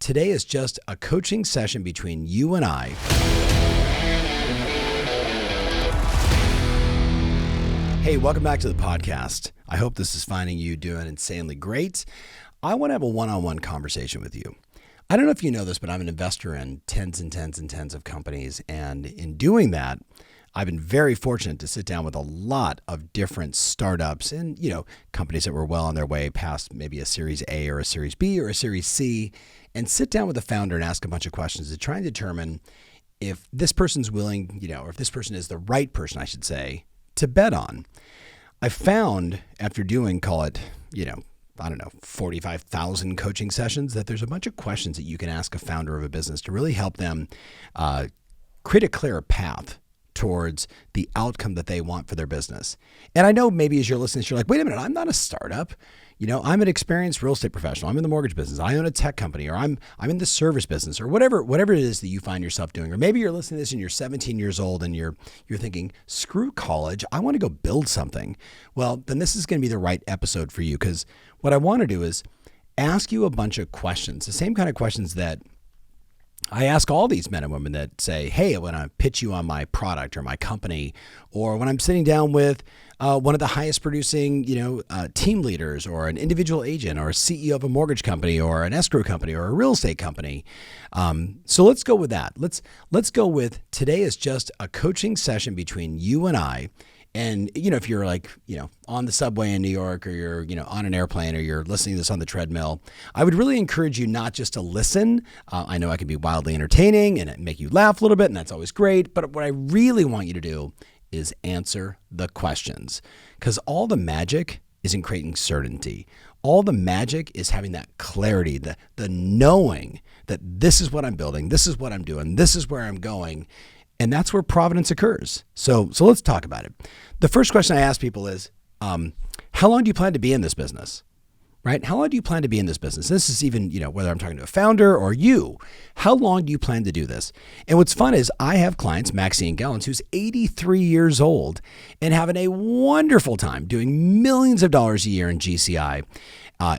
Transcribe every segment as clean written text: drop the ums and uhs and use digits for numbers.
today is just a coaching session between you and I. Hey, welcome back to the podcast. I hope this is finding you doing insanely great. I want to have a one-on-one conversation with you. I don't know if you know this, but I'm an investor in tens and tens and tens of companies. And in doing that, I've been very fortunate to sit down with a lot of different startups and, companies that were well on their way past maybe a Series A or a Series B or a Series C, and sit down with the founder and ask a bunch of questions to try and determine if this person's willing, or if this person is the right person, I should say, to bet on. I found after doing, call it, 45,000 coaching sessions, that there's a bunch of questions that you can ask a founder of a business to really help them create a clearer path towards the outcome that they want for their business. And I know maybe as you're listening, you're like, wait a minute, I'm not a startup. I'm an experienced real estate professional. I'm in the mortgage business. I own a tech company, or I'm in the service business, or whatever it is that you find yourself doing. Or maybe you're listening to this and you're 17 years old and you're thinking, screw college, I want to go build something. Well, then this is going to be the right episode for you, because what I want to do is ask you a bunch of questions, the same kind of questions that I ask all these men and women that say, hey, when I pitch you on my product or my company, or when I'm sitting down with one of the highest producing, team leaders, or an individual agent, or a CEO of a mortgage company, or an escrow company, or a real estate company. So let's go with that. Let's go with today is just a coaching session between you and I. And, if you're on the subway in New York, or you're, on an airplane, or you're listening to this on the treadmill, I would really encourage you not just to listen. I know I can be wildly entertaining and make you laugh a little bit, and that's always great. But what I really want you to do is answer the questions, because all the magic is in creating certainty. All the magic is having that clarity, the knowing that this is what I'm building, this is what I'm doing, this is where I'm going. And that's where providence occurs. So let's talk about it. The first question I ask people is, how long do you plan to be in this business? Right? How long do you plan to be in this business? This is even, whether I'm talking to a founder or you, how long do you plan to do this? And what's fun is I have clients, Maxine Gellens, who's 83 years old and having a wonderful time doing millions of dollars a year in GCI.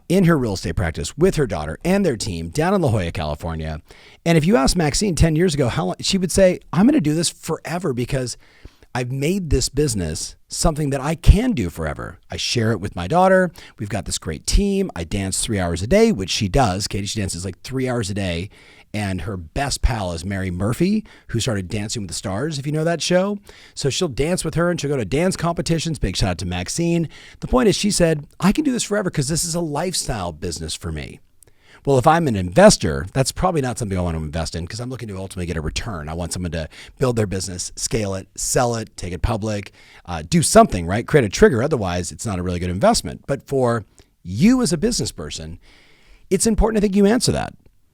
In her real estate practice with her daughter and their team down in La Jolla, California. And if you asked Maxine 10 years ago, how long, she would say, I'm going to do this forever because I've made this business something that I can do forever. I share it with my daughter. We've got this great team. I dance 3 hours a day, which she does. Katie, she dances like 3 hours a day. And her best pal is Mary Murphy, who started Dancing with the Stars, if you know that show. So she'll dance with her and she'll go to dance competitions. Big shout out to Maxine. The point is, she said, I can do this forever because this is a lifestyle business for me. Well, if I'm an investor, that's probably not something I want to invest in, because I'm looking to ultimately get a return. I want someone to build their business, scale it, sell it, take it public, do something, right? Create a trigger. Otherwise, it's not a really good investment. But for you as a business person, it's important, I think, you answer that.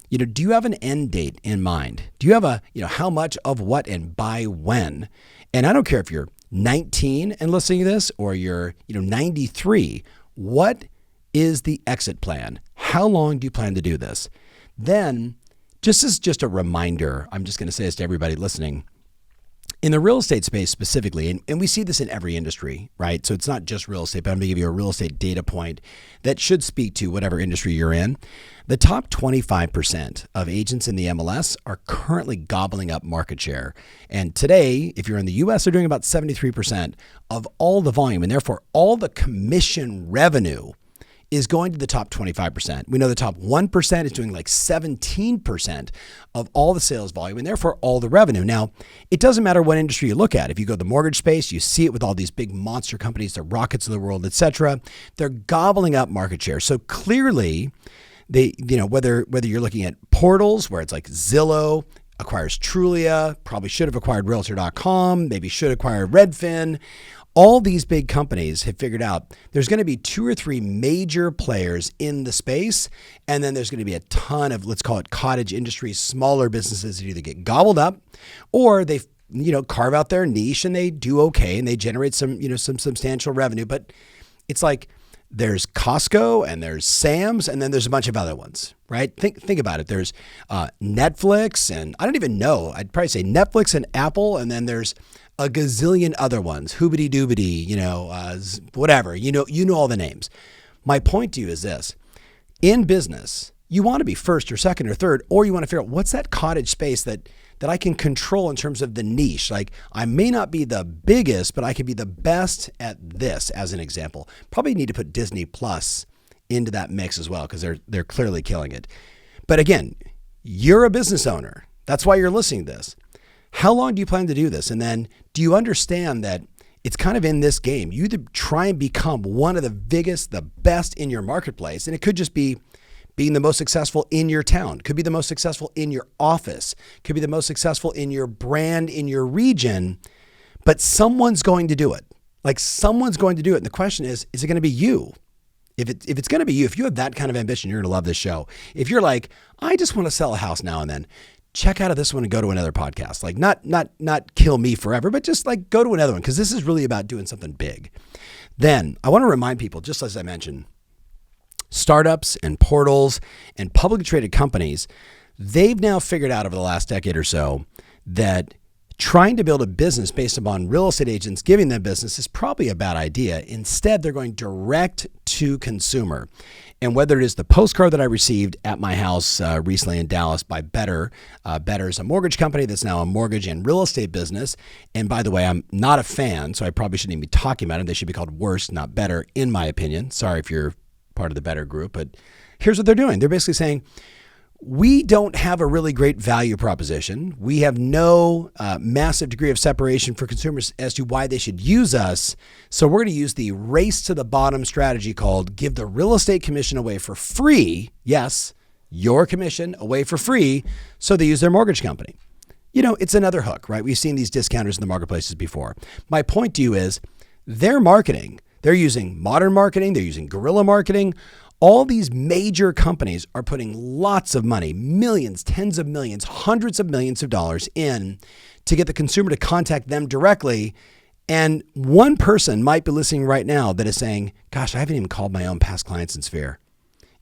Do you have an end date in mind? Do you have how much of what and by when? And I don't care if you're 19 and listening to this, or you're, 93. What is the exit plan? How long do you plan to do this? Then, just a reminder, I'm just going to say this to everybody listening. In the real estate space specifically, and we see this in every industry, right? So it's not just real estate, but I'm going to give you a real estate data point that should speak to whatever industry you're in. The top 25% of agents in the MLS are currently gobbling up market share. And today, if you're in the US, they're doing about 73% of all the volume, and therefore all the commission revenue is going to the top 25%. We know the top 1% is doing like 17% of all the sales volume, and therefore all the revenue. Now, it doesn't matter what industry you look at. If you go to the mortgage space, you see it with all these big monster companies, the Rockets of the world, et cetera. They're gobbling up market share. So clearly, they, whether you're looking at portals where it's like Zillow acquires Trulia, probably should have acquired Realtor.com, maybe should acquire Redfin. All these big companies have figured out there's going to be 2 or 3 major players in the space, and then there's going to be a ton of, let's call it cottage industry, smaller businesses that either get gobbled up or they carve out their niche and they do okay and they generate some substantial revenue. But it's like there's Costco and there's Sam's and then there's a bunch of other ones, right? Think about it. There's Netflix, and I don't even know. I'd probably say Netflix and Apple, and then there's a gazillion other ones, hoobity doobity, whatever, you know all the names. My point to you is this: in business, you want to be first or second or third, or you want to figure out what's that cottage space that I can control in terms of the niche. Like, I may not be the biggest, but I can be the best at this, as an example. Probably need to put Disney Plus into that mix as well, because they're clearly killing it. But again, you're a business owner. That's why you're listening to this. How long do you plan to do this? And then do you understand that it's kind of in this game? You either try and become one of the biggest, the best in your marketplace, and it could just be being the most successful in your town, could be the most successful in your office, could be the most successful in your brand, in your region, but someone's going to do it. Like, someone's going to do it. And the question is it going to be you? If it's going to be you, if you have that kind of ambition, you're going to love this show. If you're like, I just want to sell a house now and then, check out of this one and go to another podcast. Like, not kill me forever, but just like go to another one, because this is really about doing something big. Then I want to remind people, just as I mentioned, startups and portals and publicly traded companies, they've now figured out over the last decade or so that trying to build a business based upon real estate agents giving them business is probably a bad idea. Instead, they're going direct to consumer. And whether it is the postcard that I received at my house recently in Dallas by Better. Better is a mortgage company that's now a mortgage and real estate business. And by the way, I'm not a fan, so I probably shouldn't even be talking about it. They should be called Worse, not Better, in my opinion. Sorry if you're part of the Better group, but here's what they're doing. They're basically saying, we don't have a really great value proposition. We have no massive degree of separation for consumers as to why they should use us. So we're going to use the race to the bottom strategy called give the real estate commission away for free. Yes, your commission away for free. So they use their mortgage company. You know, it's another hook, right? We've seen these discounters in the marketplaces before. My point to you is their marketing, they're using modern marketing. They're using guerrilla marketing. All these major companies are putting lots of money, millions, tens of millions, hundreds of millions of dollars in to get the consumer to contact them directly. And one person might be listening right now that is saying, gosh, I haven't even called my own past clients in Sphere.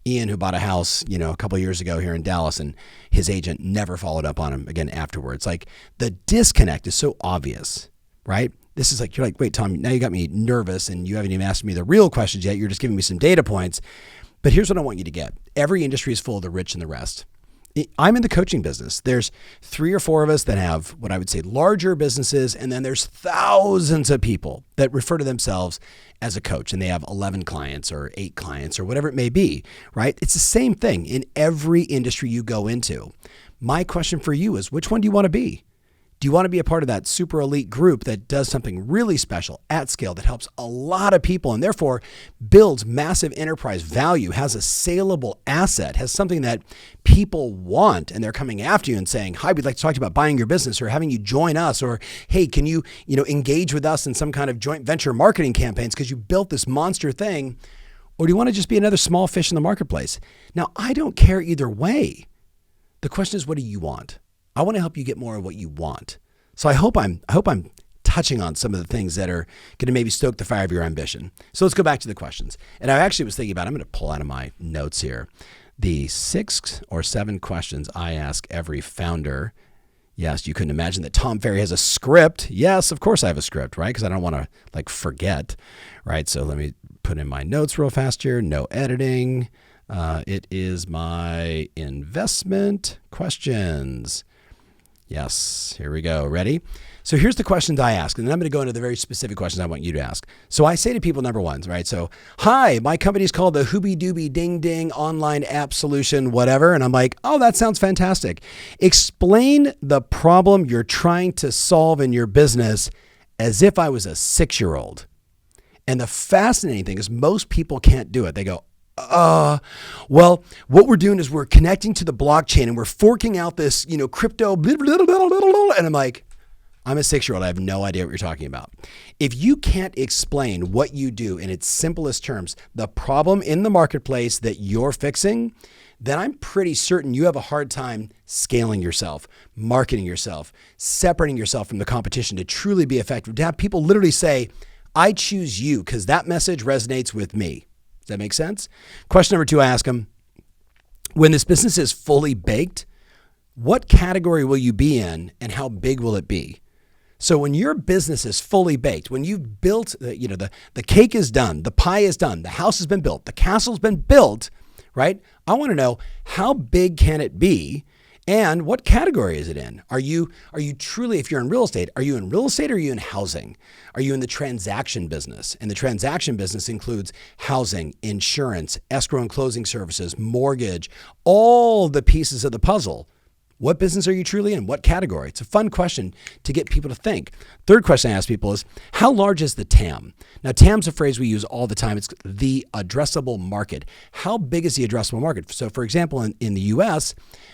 Ian, who bought a house, a couple of years ago here in Dallas, and his agent never followed up on him again afterwards. Like, the disconnect is so obvious, right? This is like, you're like, wait, Tom, now you got me nervous and you haven't even asked me the real questions yet. You're just giving me some data points. But here's what I want you to get. Every industry is full of the rich and the rest. I'm in the coaching business. There's 3 or 4 of us that have what I would say larger businesses. And then there's thousands of people that refer to themselves as a coach, and they have 11 clients or 8 clients or whatever it may be, right? It's the same thing in every industry you go into. My question for you is, which one do you want to be? Do you want to be a part of that super elite group that does something really special at scale that helps a lot of people and therefore builds massive enterprise value, has a saleable asset, has something that people want, and they're coming after you and saying, hi, we'd like to talk to you about buying your business or having you join us, or hey, can you, engage with us in some kind of joint venture marketing campaigns because you built this monster thing? Or do you want to just be another small fish in the marketplace? Now, I don't care either way. The question is, what do you want? I want to help you get more of what you want. So I hope I'm touching on some of the things that are going to maybe stoke the fire of your ambition. So let's go back to the questions. And I actually was thinking about, I'm going to pull out of my notes here, the 6 or 7 questions I ask every founder. Yes, you couldn't imagine that Tom Ferry has a script. Yes, of course I have a script, right? Because I don't want to forget, right? So let me put in my notes real fast here. No editing. It is my investment questions. Yes, here we go. Ready? So here's the questions I ask, and then I'm going to go into the very specific questions I want you to ask. So I say to people, number one, right? So, hi, my company is called the Hooby Dooby Ding Ding Online App Solution, whatever. And I'm like, oh, that sounds fantastic. Explain the problem you're trying to solve in your business as if I was a 6-year-old. And the fascinating thing is most people can't do it. They go, well, what we're doing is we're connecting to the blockchain and we're forking out this, crypto, blah, blah, blah, blah, blah. And I'm like, I'm a 6-year-old. I have no idea what you're talking about. If you can't explain what you do in its simplest terms, the problem in the marketplace that you're fixing, then I'm pretty certain you have a hard time scaling yourself, marketing yourself, separating yourself from the competition to truly be effective. To have people literally say, I choose you because that message resonates with me. Does that make sense? Question number 2, I ask them, when this business is fully baked, what category will you be in and how big will it be? So when your business is fully baked, when you've built, the cake is done, the pie is done, the house has been built, the castle's been built, right? I want to know, how big can it be? And what category is it in? Are you truly, if you're in real estate, are you in real estate or are you in housing? Are you in the transaction business? And the transaction business includes housing, insurance, escrow and closing services, mortgage, all the pieces of the puzzle. What business are you truly in? What category? It's a fun question to get people to think. Third question I ask people is, how large is the TAM? Now, TAM's a phrase we use all the time. It's the addressable market. How big is the addressable market? So, for example, in the U.S.,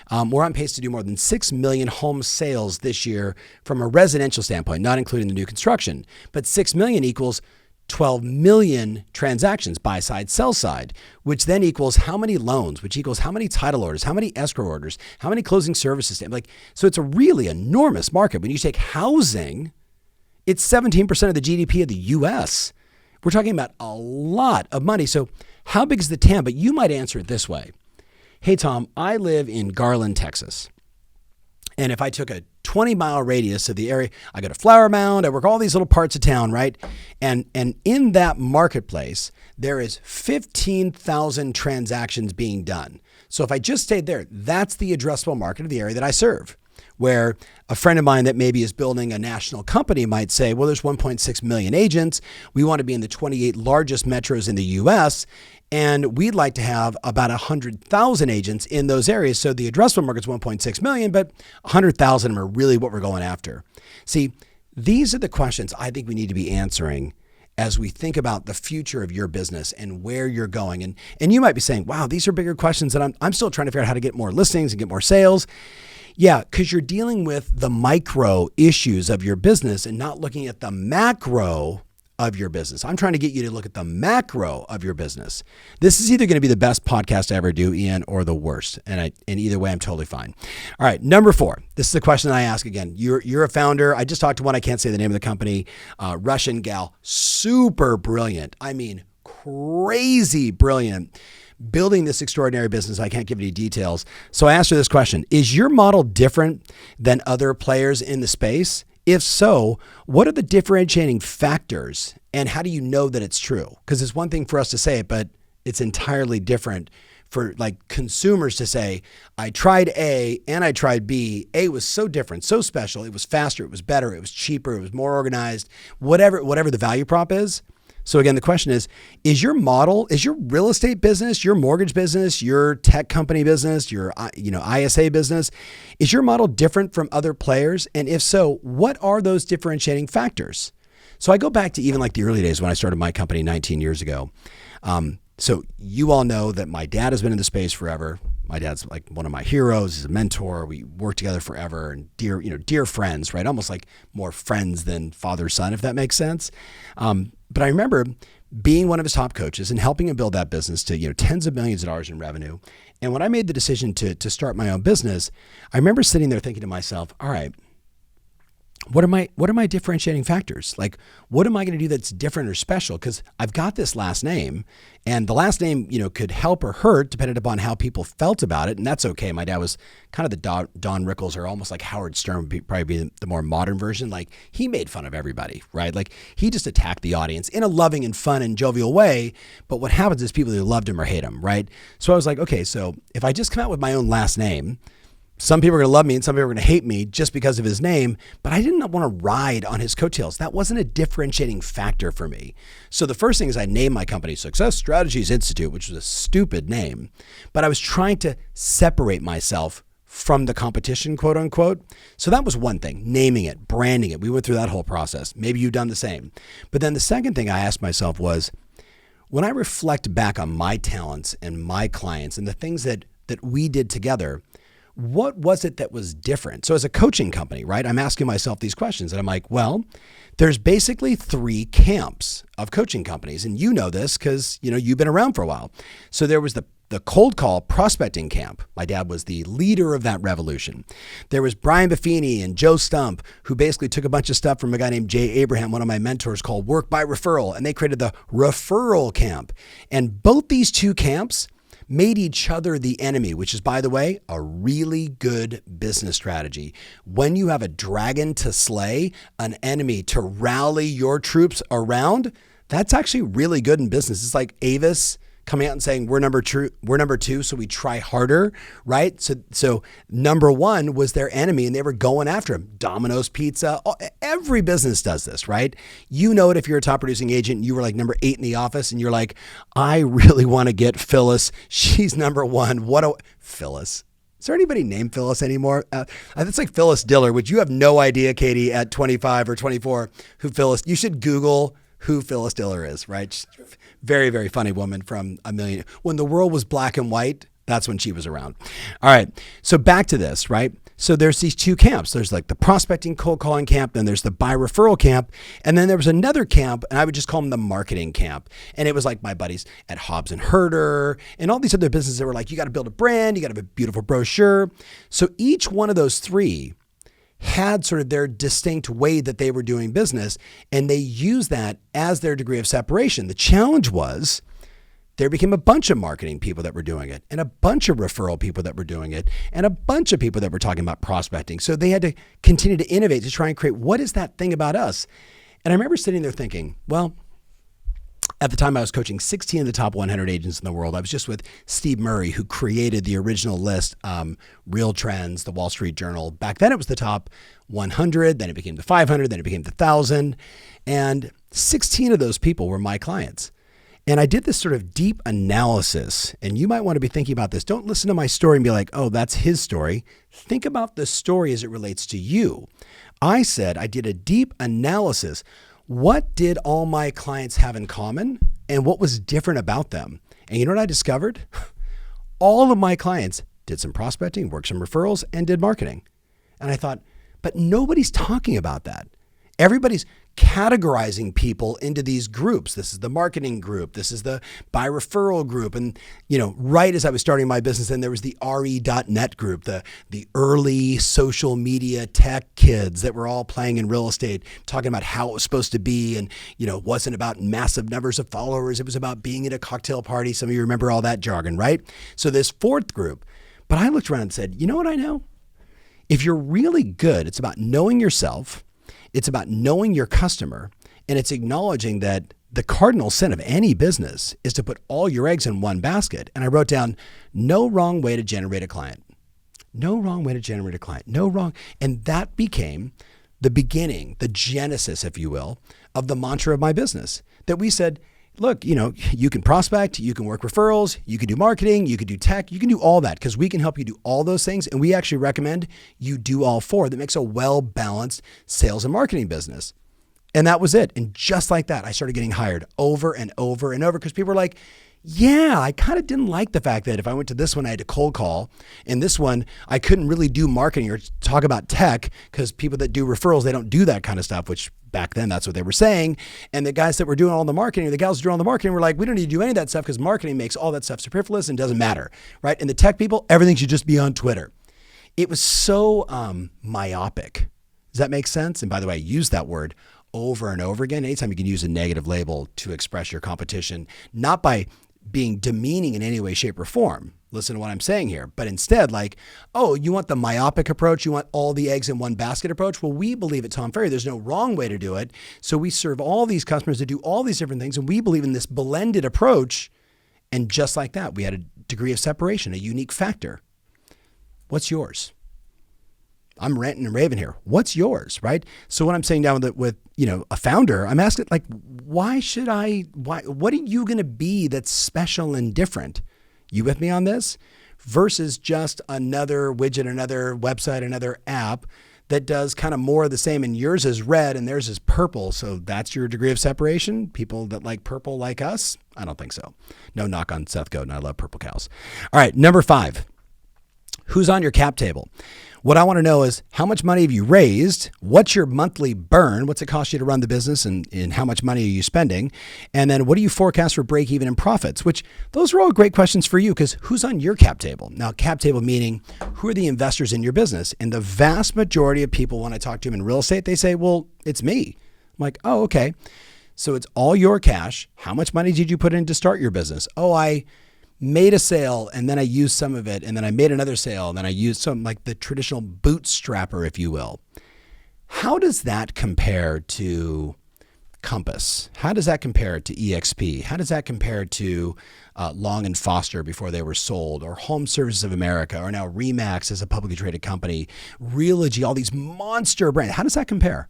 we're on pace to do more than 6 million home sales this year from a residential standpoint, not including the new construction. But 6 million equals 12 million transactions, buy side, sell side, which then equals how many loans, which equals how many title orders, how many escrow orders, how many closing services. So it's a really enormous market. When you take housing, it's 17% of the GDP of the US. We're talking about a lot of money. So how big is the TAM? But you might answer it this way. Hey, Tom, I live in Garland, Texas. And if I took a 20-mile radius of the area, I go to Flower Mound, I work all these little parts of town, right? And in that marketplace, there is 15,000 transactions being done. So if I just stayed there, that's the addressable market of the area that I serve. Where a friend of mine that maybe is building a national company might say, well, there's 1.6 million agents. We want to be in the 28 largest metros in the US, and we'd like to have about 100,000 agents in those areas. So the addressable market is 1.6 million, but 100,000 of them are really what we're going after. See, these are the questions I think we need to be answering as we think about the future of your business and where you're going. And you might be saying, wow, these are bigger questions, and I'm still trying to figure out how to get more listings and get more sales. Yeah, because you're dealing with the micro issues of your business and not looking at the macro of your business. I'm trying to get you to look at the macro of your business. This is either going to be the best podcast I ever do, Ian, or the worst. And either way, I'm totally fine. All right, number 4. This is the question I ask again. You're a founder. I just talked to one. I can't say the name of the company. Russian gal, super brilliant. I mean, crazy brilliant. Building this extraordinary business. I can't give any details. So I asked her this question. Is your model different than other players in the space? If so, what are the differentiating factors and how do you know that it's true? Because it's one thing for us to say it, but it's entirely different for like consumers to say, I tried A and I tried B. A was so different, so special. It was faster, it was better, it was cheaper, it was more organized, whatever the value prop is. So again, the question is your model, is your real estate business, your mortgage business, your tech company business, your ISA business, is your model different from other players? And if so, what are those differentiating factors? So I go back to even like the early days when I started my company 19 years ago. So you all know that my dad has been in the space forever. My dad's like one of my heroes. He's a mentor. We worked together forever and dear friends, right? Almost like more friends than father son, if that makes sense. But I remember being one of his top coaches and helping him build that business to tens of millions of dollars in revenue. And when I made the decision to start my own business, I remember sitting there thinking to myself, all right, what are my differentiating factors? Like, what am I going to do that's different or special? Because I've got this last name, and the last name, could help or hurt depending upon how people felt about it. And that's okay. My dad was kind of the Don Rickles, or almost like Howard Stern would probably be the more modern version. Like, he made fun of everybody, right? Like, he just attacked the audience in a loving and fun and jovial way. But what happens is people either loved him or hate him, right? So I was like, okay, so if I just come out with my own last name, some people are going to love me and some people are going to hate me just because of his name, but I didn't want to ride on his coattails. That wasn't a differentiating factor for me. So the first thing is I named my company Success Strategies Institute, which was a stupid name, but I was trying to separate myself from the competition, quote unquote. So that was one thing, naming it, branding it. We went through that whole process. Maybe you've done the same. But then the second thing I asked myself was, when I reflect back on my talents and my clients and the things that we did together, what was it that was different? So as a coaching company, right, I'm asking myself these questions and I'm like, well, there's basically 3 camps of coaching companies. And you know this because, you've been around for a while. So there was the cold call prospecting camp. My dad was the leader of that revolution. There was Brian Buffini and Joe Stump, who basically took a bunch of stuff from a guy named Jay Abraham, one of my mentors, called Work by Referral. And they created the referral camp. And both these 2 camps made each other the enemy, which is, by the way, a really good business strategy. When you have a dragon to slay, an enemy to rally your troops around, that's actually really good in business. It's like Avis coming out and saying we're number two, so we try harder, right? So number one was their enemy, and they were going after him. Domino's Pizza, every business does this, right? You know it if you're a top producing agent. You were like number 8 in the office, and you're like, I really want to get Phyllis. She's number one. Phyllis? Is there anybody named Phyllis anymore? It's like Phyllis Diller, which you have no idea, Katie, at 25 or 24, who Phyllis. You should Google who Phyllis Diller is, right? She's very, very funny woman from A Million. When the world was black and white, that's when she was around. All right. So back to this, right? So there's these two camps. There's like the prospecting cold calling camp, then there's the buy referral camp, and then there was another camp, and I would just call them the marketing camp. And it was like my buddies at Hobbs and Herder and all these other businesses that were like, you got to build a brand, you got to have a beautiful brochure. So each one of those three had sort of their distinct way that they were doing business, and they used that as their degree of separation. The challenge was there became a bunch of marketing people that were doing it, and a bunch of referral people that were doing it, and a bunch of people that were talking about prospecting. So they had to continue to innovate to try and create, what is that thing about us? And I remember sitting there thinking, well, at the time I was coaching 16 of the top 100 agents in the world. I was just with Steve Murray, who created the original list, Real Trends, the Wall Street Journal. Back then it was the top 100, then it became the 500, then it became the 1,000. And 16 of those people were my clients. And I did this sort of deep analysis, and you might want to be thinking about this. Don't listen to my story and be like, oh, that's his story. Think about the story as it relates to you. I said I did a deep analysis. What did all my clients have in common, and what was different about them? And you know what I discovered? All of my clients did some prospecting, worked some referrals, and did marketing. And I thought, but nobody's talking about that. Everybody's categorizing people into these groups. This is the marketing group. This is the buy referral group. And, right as I was starting my business, then there was the RE.net group, the early social media tech kids that were all playing in real estate, talking about how it was supposed to be. And, it wasn't about massive numbers of followers. It was about being at a cocktail party. Some of you remember all that jargon, right? So this fourth group, but I looked around and said, you know what I know? If you're really good, it's about knowing yourself. It's about knowing your customer, and it's acknowledging that the cardinal sin of any business is to put all your eggs in one basket. And I wrote down, no wrong way to generate a client. No wrong way to generate a client. No wrong. And that became the beginning, the genesis, if you will, of the mantra of my business. That we said, look, you can prospect, you can work referrals, you can do marketing, you can do tech, you can do all that because we can help you do all those things. And we actually recommend you do all four. That makes a well-balanced sales and marketing business. And that was it. And just like that, I started getting hired over and over and over because people were like, yeah, I kind of didn't like the fact that if I went to this one, I had to cold call. And this one, I couldn't really do marketing or talk about tech because people that do referrals, they don't do that kind of stuff, which back then that's what they were saying. And the guys that were doing all the marketing, or the gals doing all the marketing were like, we don't need to do any of that stuff because marketing makes all that stuff superfluous and doesn't matter, right? And the tech people, everything should just be on Twitter. It was so myopic. Does that make sense? And by the way, I use that word over and over again. Anytime you can use a negative label to express your competition, not by being demeaning in any way, shape, or form. Listen to what I'm saying here. But instead, like, oh, you want the myopic approach? You want all the eggs in one basket approach? Well, we believe at Tom Ferry, there's no wrong way to do it. So we serve all these customers to do all these different things. And we believe in this blended approach. And just like that, we had a degree of separation, a unique factor. What's yours? I'm ranting and raving here. What's yours, right? So when I'm sitting down with a founder, I'm asking like, why, what are you going to be that's special and different? You with me on this? Versus just another widget, another website, another app that does kind of more of the same, and yours is red and theirs is purple. So that's your degree of separation? People that like purple like us? I don't think so. No knock on Seth Godin. I love purple cows. All right, number 5. Who's on your cap table? What I want to know is how much money have you raised? What's your monthly burn? What's it cost you to run the business, and how much money are you spending? And then what do you forecast for break even and profits? Which those are all great questions for you because who's on your cap table? Now, cap table meaning who are the investors in your business? And the vast majority of people, when I talk to them in real estate, they say, well, it's me. I'm like, oh, okay. So it's all your cash. How much money did you put in to start your business? Oh, I made a sale and then I used some of it, and then I made another sale and then I used some, like the traditional bootstrapper, if you will. How does that compare to Compass? How does that compare to EXP? How does that compare to Long and Foster before they were sold, or Home Services of America, or now Remax as a publicly traded company, Realogy, all these monster brands? How does that compare?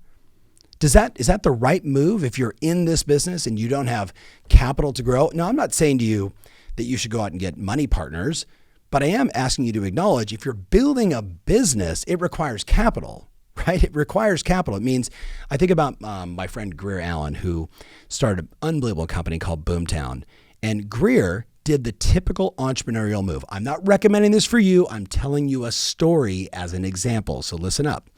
Is that the right move if you're in this business and you don't have capital to grow? No, I'm not saying to you that you should go out and get money partners, but I am asking you to acknowledge if you're building a business, it requires capital. Right? It requires capital. It means, I think about my friend Greer Allen, who started an unbelievable company called Boomtown. And Greer did the typical entrepreneurial move. I'm not recommending this for you. I'm telling you a story as an example. So listen up.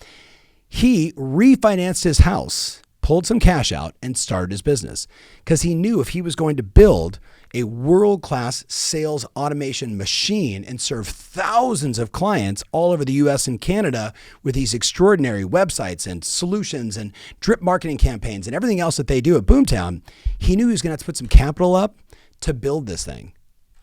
He refinanced his house, pulled some cash out, and started his business because he knew if he was going to build a world-class sales automation machine and serve thousands of clients all over the US and Canada with these extraordinary websites and solutions and drip marketing campaigns and everything else that they do at Boomtown, he knew he was going to have to put some capital up to build this thing.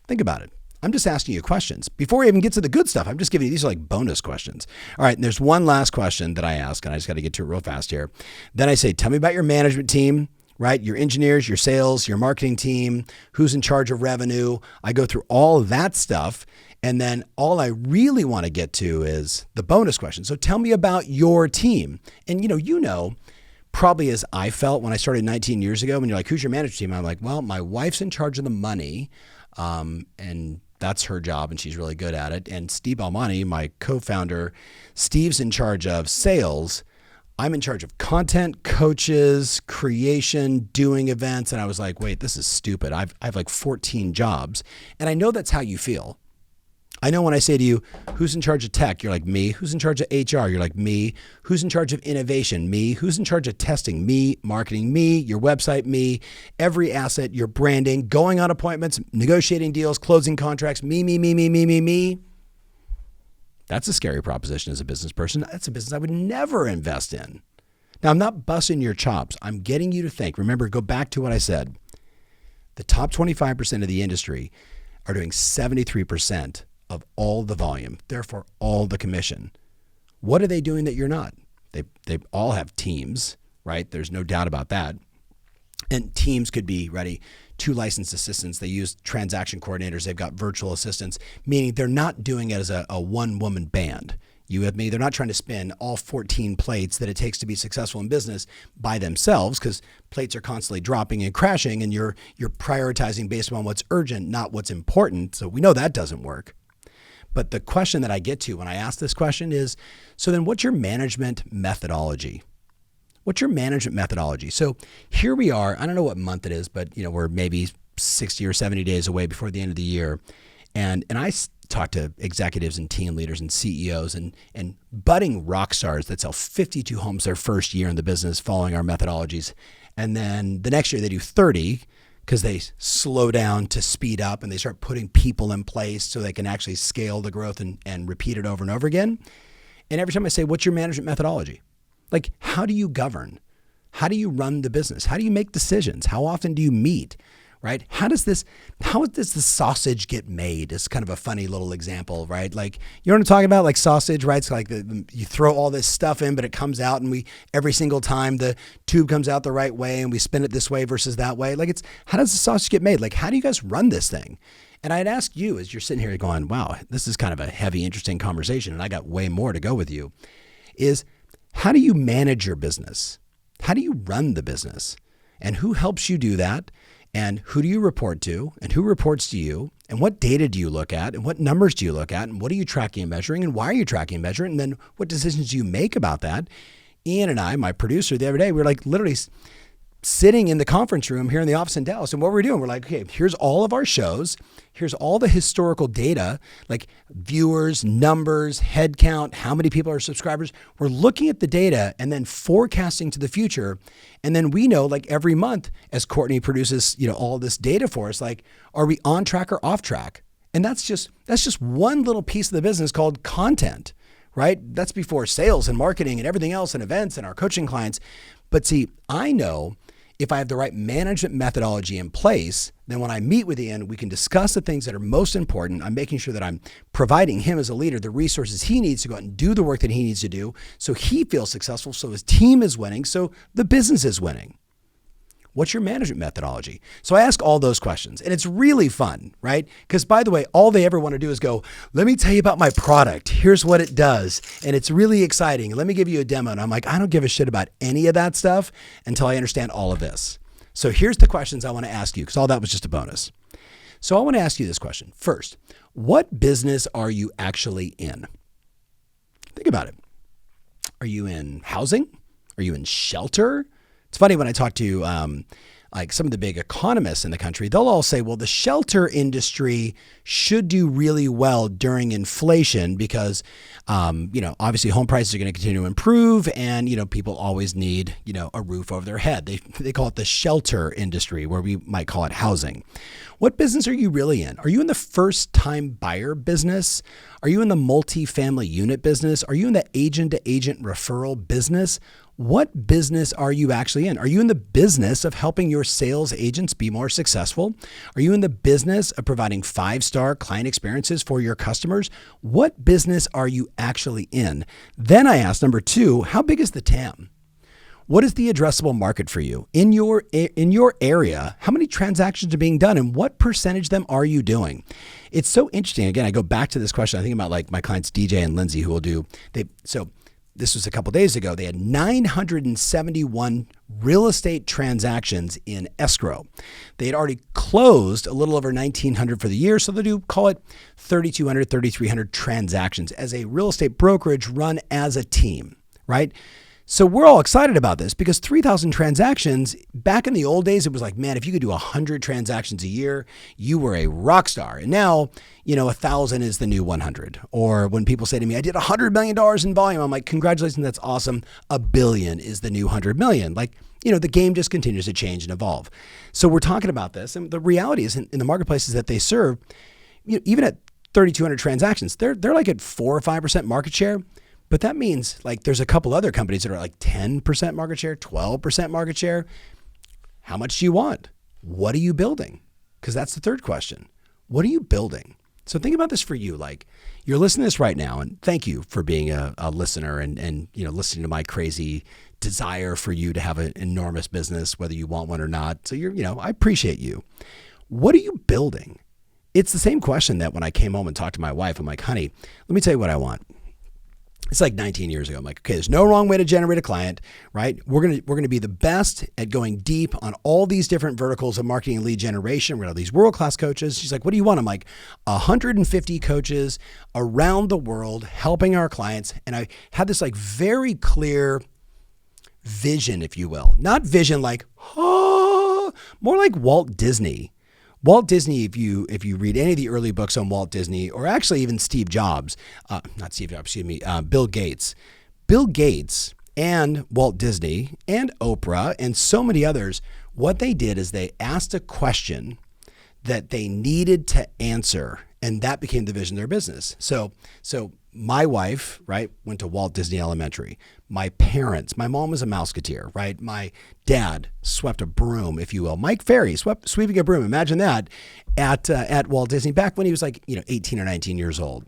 Think about it. I'm just asking you questions. Before we even get to the good stuff, I'm just giving you, these are like bonus questions. All right, and there's one last question that I ask, and I just got to get to it real fast here. Then I say, tell me about your management team, right? Your engineers, your sales, your marketing team, who's in charge of revenue. I go through all of that stuff. And then all I really want to get to is the bonus question. So tell me about your team. And you know, probably as I felt when I started 19 years ago, when you're like, who's your management team? I'm like, well, my wife's in charge of the money. And that's her job and she's really good at it. And Steve Almani, my co-founder, Steve's in charge of sales. I'm in charge of content, coaches, creation, doing events. And I was like, wait, this is stupid. I have like 14 jobs. And I know that's how you feel. I know when I say to you, who's in charge of tech? You're like, me. Who's in charge of HR? You're like, me. Who's in charge of innovation? Me. Who's in charge of testing? Me. Marketing? Me. Your website? Me. Every asset, your branding, going on appointments, negotiating deals, closing contracts? Me. That's a scary proposition as a business person. That's a business I would never invest in. Now, I'm not busting your chops. I'm getting you to think. Remember, go back to what I said. The top 25% of the industry are doing 73% of all the volume, therefore all the commission. What are they doing that you're not? They all have teams, right? There's no doubt about that. And teams could be, ready, 2 licensed assistants. They use transaction coordinators. They've got virtual assistants, meaning they're not doing it as a one-woman band. You with me? They're not trying to spin all 14 plates that it takes to be successful in business by themselves, because plates are constantly dropping and crashing, and you're prioritizing based on what's urgent, not what's important. So we know that doesn't work. But the question that I get to when I ask this question is, so then what's your management methodology? What's your management methodology? So here we are. I don't know what month it is, but we're maybe 60 or 70 days away before the end of the year. And I talk to executives and team leaders and CEOs and budding rock stars that sell 52 homes their first year in the business following our methodologies. And then the next year they do 30 because they slow down to speed up and they start putting people in place so they can actually scale the growth and repeat it over and over again. And every time I say, what's your management methodology? Like, how do you govern? How do you run the business? How do you make decisions? How often do you meet? Right? How does the sausage get made? It's kind of a funny little example, right? Like, you know what I'm talking about? Like sausage, right? It's like you throw all this stuff in, but it comes out, and every single time the tube comes out the right way, and we spin it this way versus that way. Like, how does the sausage get made? Like, how do you guys run this thing? And I'd ask you, as you're sitting here going, wow, this is kind of a heavy, interesting conversation, and I got way more to go with you, is how do you manage your business? How do you run the business? And who helps you do that? And who do you report to? And who reports to you? And what data do you look at? And what numbers do you look at? And what are you tracking and measuring? And why are you tracking and measuring? And then what decisions do you make about that? Ian and I, my producer, the other day, we were like literally sitting in the conference room here in the office in Dallas. And what we're doing, we're like, okay, here's all of our shows. Here's all the historical data, like viewers, numbers, head count, how many people are subscribers. We're looking at the data and then forecasting to the future. And then we know, like every month, as Courtney produces, all this data for us, like, are we on track or off track? And that's just one little piece of the business called content, right? That's before sales and marketing and everything else and events and our coaching clients. But see, I know if I have the right management methodology in place, then when I meet with Ian, we can discuss the things that are most important. I'm making sure that I'm providing him as a leader the resources he needs to go out and do the work that he needs to do so he feels successful, so his team is winning, so the business is winning. What's your management methodology? So I ask all those questions, and it's really fun, right? Because by the way, all they ever want to do is go, let me tell you about my product. Here's what it does. And it's really exciting. Let me give you a demo. And I'm like, I don't give a shit about any of that stuff until I understand all of this. So here's the questions I want to ask you, because all that was just a bonus. So I want to ask you this question. First, what business are you actually in? Think about it. Are you in housing? Are you in shelter? It's funny when I talk to like some of the big economists in the country, they'll all say, well, the shelter industry should do really well during inflation because, obviously home prices are going to continue to improve and, people always need, a roof over their head. They call it the shelter industry, where we might call it housing. What business are you really in? Are you in the first-time buyer business? Are you in the multifamily unit business? Are you in the agent-to-agent referral business? What business are you actually in? Are you in the business of helping your sales agents be more successful? Are you in the business of providing 5-star client experiences for your customers? What business are you actually in? Then I asked, number 2, how big is the TAM? What is the addressable market for you? In your area, how many transactions are being done and what percentage of them are you doing? It's so interesting. Again, I go back to this question. I think about like my clients, DJ and Lindsay, who will do, this was a couple days ago. They had 971 real estate transactions in escrow. They had already closed a little over 1,900 for the year. So they do call it 3,200, 3,300 transactions as a real estate brokerage run as a team, right? So we're all excited about this because 3,000 transactions, back in the old days, it was like, man, if you could do 100 transactions a year, you were a rock star. And now, 1,000 is the new 100. Or when people say to me, I did $100 million in volume, I'm like, congratulations, that's awesome. $1 billion is the new 100 million. Like, the game just continues to change and evolve. So we're talking about this. And the reality is in the marketplaces that they serve, even at 3,200 transactions, they're like at 4 or 5% market share. But that means like there's a couple other companies that are like 10% market share, 12% market share. How much do you want? What are you building? Because that's the third question. What are you building? So think about this for you. Like you're listening to this right now, and thank you for being a listener and listening to my crazy desire for you to have an enormous business, whether you want one or not. So I appreciate you. What are you building? It's the same question that when I came home and talked to my wife, I'm like, honey, let me tell you what I want. It's like 19 years ago. I'm like, okay, there's no wrong way to generate a client, right? We're gonna be the best at going deep on all these different verticals of marketing and lead generation. We're gonna have these world-class coaches. She's like, what do you want? I'm like, 150 coaches around the world helping our clients. And I had this like very clear vision, if you will. Not vision like, more like Walt Disney. Walt Disney, if you read any of the early books on Walt Disney, or actually even Steve Jobs, Bill Gates. Bill Gates and Walt Disney and Oprah and so many others, what they did is they asked a question that they needed to answer, and that became the vision of their business. So my wife, right, went to Walt Disney Elementary. My parents, my mom was a Mouseketeer, right? My dad swept a broom, if you will. Mike Ferry sweeping a broom. Imagine that at Walt Disney back when he was like 18 or 19 years old.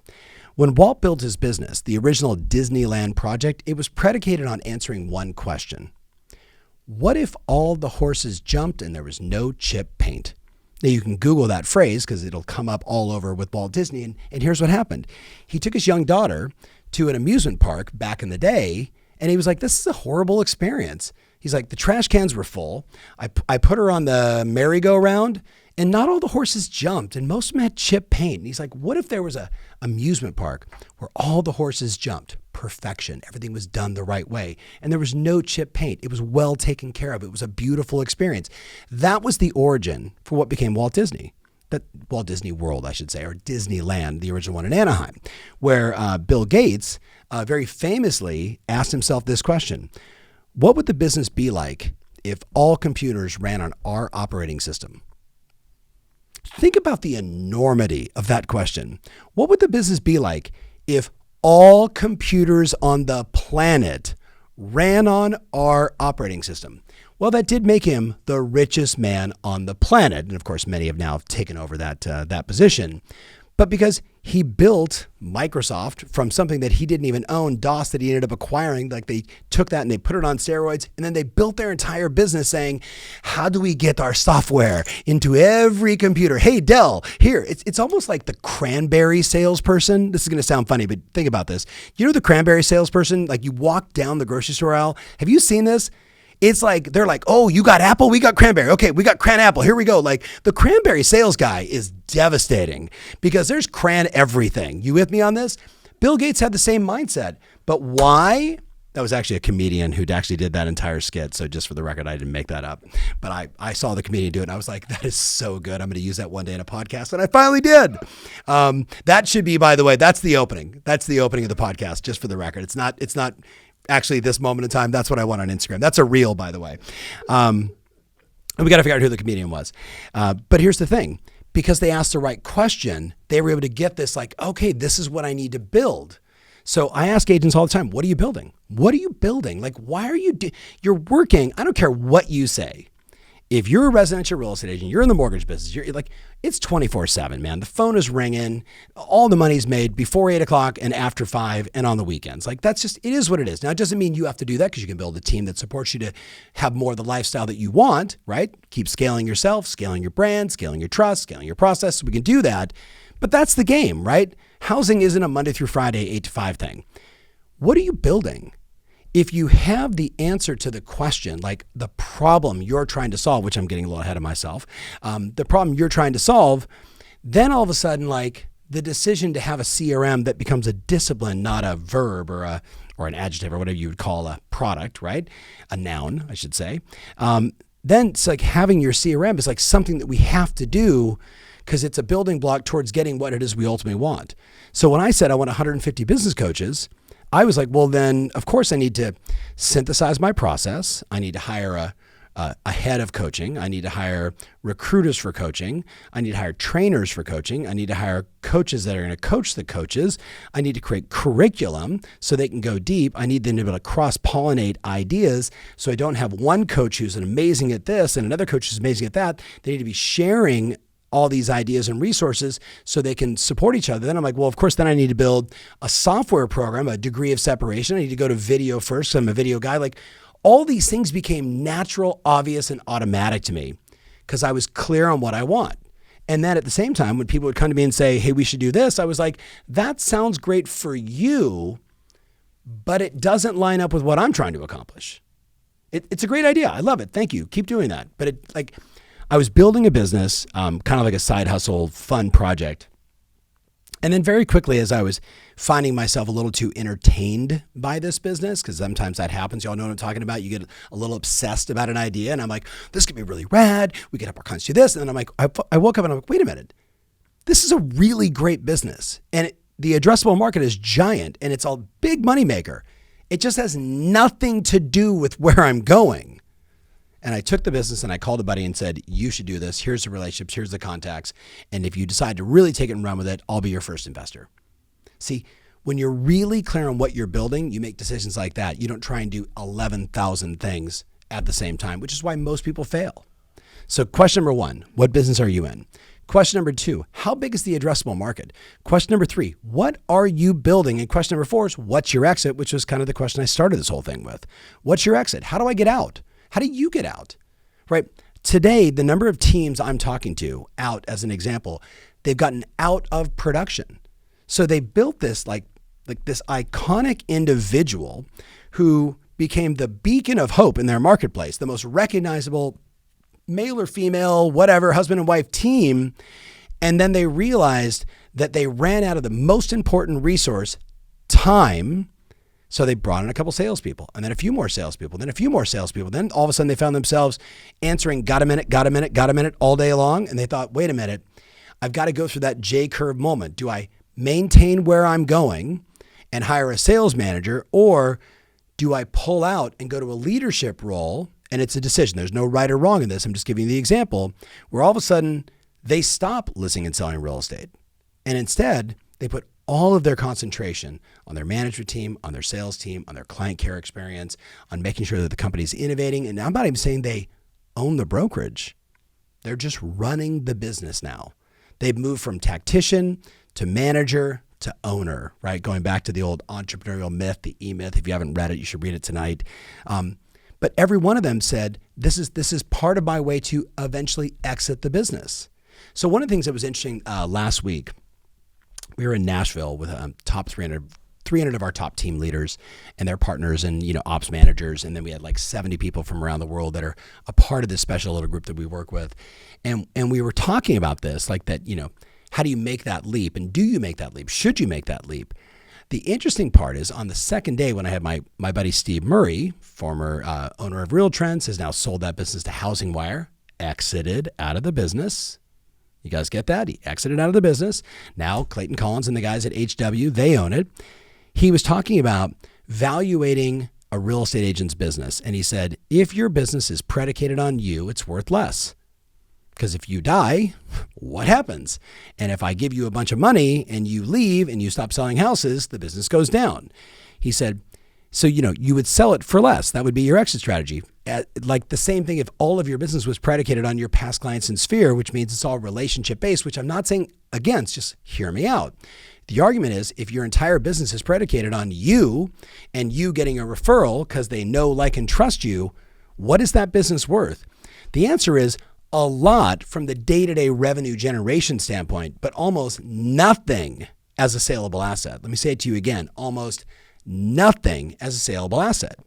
When Walt built his business, the original Disneyland project, it was predicated on answering one question. What if all the horses jumped and there was no chip paint? Now you can Google that phrase because it'll come up all over with Walt Disney. And here's what happened. He took his young daughter to an amusement park back in the day, and he was like, this is a horrible experience. He's like, the trash cans were full. I put her on the merry-go-round, and not all the horses jumped, and most of them had chip paint. And he's like, what if there was a amusement park where all the horses jumped? Perfection. Everything was done the right way. And there was no chip paint. It was well taken care of. It was a beautiful experience. That was the origin for what became Walt Disney. That Walt Disney World, I should say, or Disneyland, the original one in Anaheim, where Bill Gates very famously asked himself this question. What would the business be like if all computers ran on our operating system? Think about the enormity of that question. What would the business be like if all computers on the planet ran on our operating system? Well, that did make him the richest man on the planet. And of course, many have now taken over that position. but because he built Microsoft from something that he didn't even own, DOS that he ended up acquiring. Like they took that and they put it on steroids, and then they built their entire business saying, how do we get our software into every computer? Hey, Dell, here. It's almost like the cranberry salesperson. This is going to sound funny, but think about this. You know the cranberry salesperson? Like you walk down the grocery store aisle. Have you seen this? It's like, they're like, oh, you got apple? We got cranberry. Okay, we got cran apple. Here we go. Like the cranberry sales guy is devastating because there's cran everything. You with me on this? Bill Gates had the same mindset. But why? That was actually a comedian who actually did that entire skit. So just for the record, I didn't make that up. But I saw the comedian do it and I was like, that is so good. I'm going to use that one day in a podcast. And I finally did. That should be, by the way, that's the opening. That's the opening of the podcast, just for the record. It's not actually this moment in time. That's what I want on Instagram. That's a reel, by the way. And we got to figure out who the comedian was. But here's the thing. Because they asked the right question, they were able to get this like, okay, this is what I need to build. So I ask agents all the time, what are you building? What are you building? Like, why are you, you're working. I don't care what you say. If you're a residential real estate agent, you're in the mortgage business, you're like, it's 24/7, man. The phone is ringing. All the money's made before 8 o'clock and after 5 and on the weekends. Like that's just, it is what it is. Now, it doesn't mean you have to do that because you can build a team that supports you to have more of the lifestyle that you want, right? Keep scaling yourself, scaling your brand, scaling your trust, scaling your process. So we can do that. But that's the game, right? Housing isn't a Monday through Friday, 8 to 5 thing. What are you building? If you have the answer to the question, like the problem you're trying to solve, which I'm getting a little ahead of myself, the problem you're trying to solve, then all of a sudden, like the decision to have a CRM that becomes a discipline, not a verb or an adjective or whatever you would call a product, right? A noun, I should say. Then it's like having your CRM is like something that we have to do because it's a building block towards getting what it is we ultimately want. So when I said I want 150 business coaches, I was like, well, then, of course, I need to synthesize my process. I need to hire a head of coaching. I need to hire recruiters for coaching. I need to hire trainers for coaching. I need to hire coaches that are going to coach the coaches. I need to create curriculum so they can go deep. I need them to be able to cross-pollinate ideas so I don't have one coach who's amazing at this and another coach who's amazing at that. They need to be sharing all these ideas and resources so they can support each other. Then I'm like, well, of course, then I need to build a software program, a degree of separation. I need to go to video first. I'm a video guy. Like all these things became natural, obvious, and automatic to me because I was clear on what I want. And then at the same time, when people would come to me and say, hey, we should do this, I was like, that sounds great for you, but it doesn't line up with what I'm trying to accomplish. It's a great idea. I love it. Thank you. Keep doing that. But I was building a business, kind of like a side hustle, fun project. And then very quickly, as I was finding myself a little too entertained by this business, because sometimes that happens. Y'all know what I'm talking about. You get a little obsessed about an idea and I'm like, this could be really rad. We could help our clients do this. And then I'm like, I woke up and I'm like, wait a minute. This is a really great business. And the addressable market is giant and it's a big moneymaker. It just has nothing to do with where I'm going. And I took the business and I called a buddy and said, you should do this. Here's the relationships. Here's the contacts. And if you decide to really take it and run with it, I'll be your first investor. See, when you're really clear on what you're building, you make decisions like that. You don't try and do 11,000 things at the same time, which is why most people fail. So question number 1, what business are you in? Question number 2, how big is the addressable market? Question number 3, what are you building? And question number 4 is, what's your exit? Which was kind of the question I started this whole thing with. What's your exit? How do I get out? How do you get out, right? Today, the number of teams I'm talking to out as an example, they've gotten out of production. So they built this like this iconic individual who became the beacon of hope in their marketplace, the most recognizable male or female, whatever, husband and wife team. And then they realized that they ran out of the most important resource, time. So they brought in a couple salespeople and then a few more salespeople, then a few more salespeople. Then all of a sudden they found themselves answering, got a minute all day long. And they thought, wait a minute, I've got to go through that J-curve moment. Do I maintain where I'm going and hire a sales manager, or do I pull out and go to a leadership role? And it's a decision. There's no right or wrong in this. I'm just giving you the example where all of a sudden they stop listing and selling real estate. And instead they put all of their concentration on their management team, on their sales team, on their client care experience, on making sure that the company's innovating. And I'm not even saying they own the brokerage. They're just running the business now. They've moved from tactician to manager to owner, right? Going back to the old entrepreneurial myth, the E-myth. If you haven't read it, you should read it tonight. But every one of them said, this is part of my way to eventually exit the business. So one of the things that was interesting last week, we were in Nashville with top 300 of our top team leaders and their partners and, ops managers. And then we had like 70 people from around the world that are a part of this special little group that we work with. And we were talking about this, like that, how do you make that leap? And do you make that leap? Should you make that leap? The interesting part is on the second day when I had my buddy Steve Murray, former owner of Real Trends, has now sold that business to Housing Wire, exited out of the business. You guys get that? He exited out of the business. Now Clayton Collins and the guys at HW, they own it. He was talking about valuating a real estate agent's business. And he said, if your business is predicated on you, it's worth less. Because if you die, what happens? And if I give you a bunch of money and you leave and you stop selling houses, the business goes down. He said, so, you would sell it for less. That would be your exit strategy. Like the same thing if all of your business was predicated on your past clients and sphere, which means it's all relationship based, which I'm not saying against, just hear me out. The argument is if your entire business is predicated on you and you getting a referral because they know, like, and trust you, what is that business worth? The answer is a lot from the day-to-day revenue generation standpoint, but almost nothing as a saleable asset. Let me say it to you again, almost nothing as a saleable asset.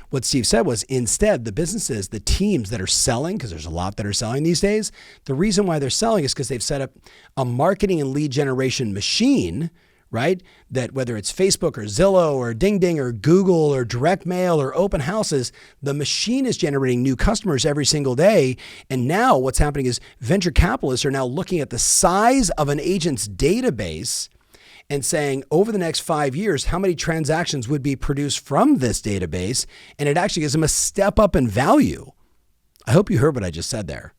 What Steve said was instead the businesses, the teams that are selling, because there's a lot that are selling these days, the reason why they're selling is because they've set up a marketing and lead generation machine, right? That whether it's Facebook or Zillow or Ding Ding or Google or direct mail or open houses, the machine is generating new customers every single day. And now what's happening is venture capitalists are now looking at the size of an agent's database and saying over the next 5 years, how many transactions would be produced from this database? And it actually gives them a step up in value. I hope you heard what I just said there.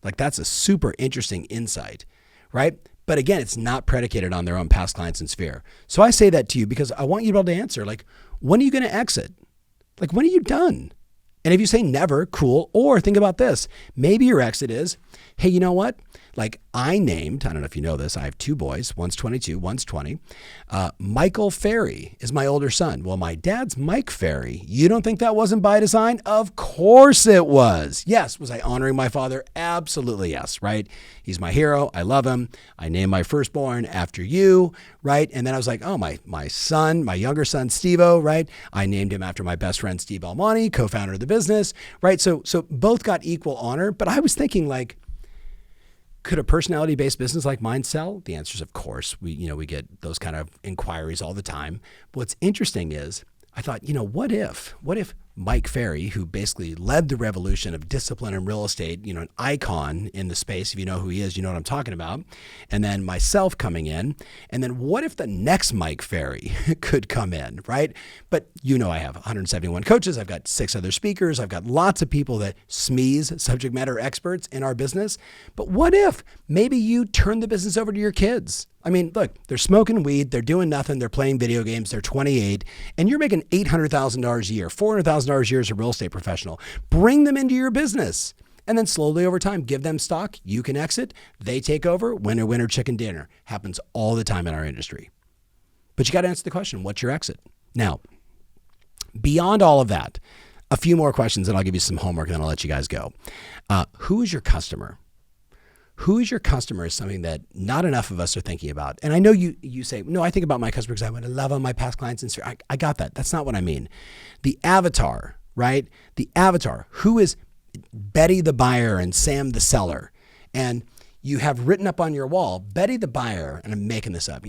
Like that's a super interesting insight, right? But again, it's not predicated on their own past clients and sphere. So I say that to you because I want you to be able to answer, like, when are you going to exit? Like, when are you done? And if you say never, cool. Or think about this. Maybe your exit is, hey, you know what? Like I don't know if you know this, I have two boys, one's 22, one's 20. Michael Ferry is my older son. Well, my dad's Mike Ferry. You don't think that wasn't by design? Of course it was. Yes. Was I honoring my father? Absolutely yes, right? He's my hero. I love him. I named my firstborn after you, right? And then I was like, oh, my son, my younger son, Steve-O, right? I named him after my best friend, Steve Almonte, co-founder of the business, right? So both got equal honor, but I was thinking like, could a personality-based business like mine sell? The answer is, of course. We get those kind of inquiries all the time. But what's interesting is I thought, what if Mike Ferry, who basically led the revolution of discipline in real estate, an icon in the space, if you know who he is, you know what I'm talking about, and then myself coming in, and then what if the next Mike Ferry could come in, right? But I have 171 coaches, I've got 6 other speakers, I've got lots of people that SMEs, subject matter experts in our business. But what if maybe you turn the business over to your kids? I mean, look, they're smoking weed, they're doing nothing, they're playing video games, they're 28, and you're making $800,000 a year, $400,000 a year as a real estate professional. Bring them into your business. And then slowly over time, give them stock. You can exit. They take over. Winner, winner, chicken dinner. Happens all the time in our industry. But you got to answer the question, what's your exit? Now, beyond all of that, a few more questions and I'll give you some homework and then I'll let you guys go. Who is your customer? Who is your customer is something that not enough of us are thinking about. And I know you say, no, I think about my customer because I want to love on my past clients. And I got that. That's not what I mean. The avatar, right? The avatar. Who is Betty the buyer and Sam the seller? And you have written up on your wall, Betty the buyer, and I'm making this up.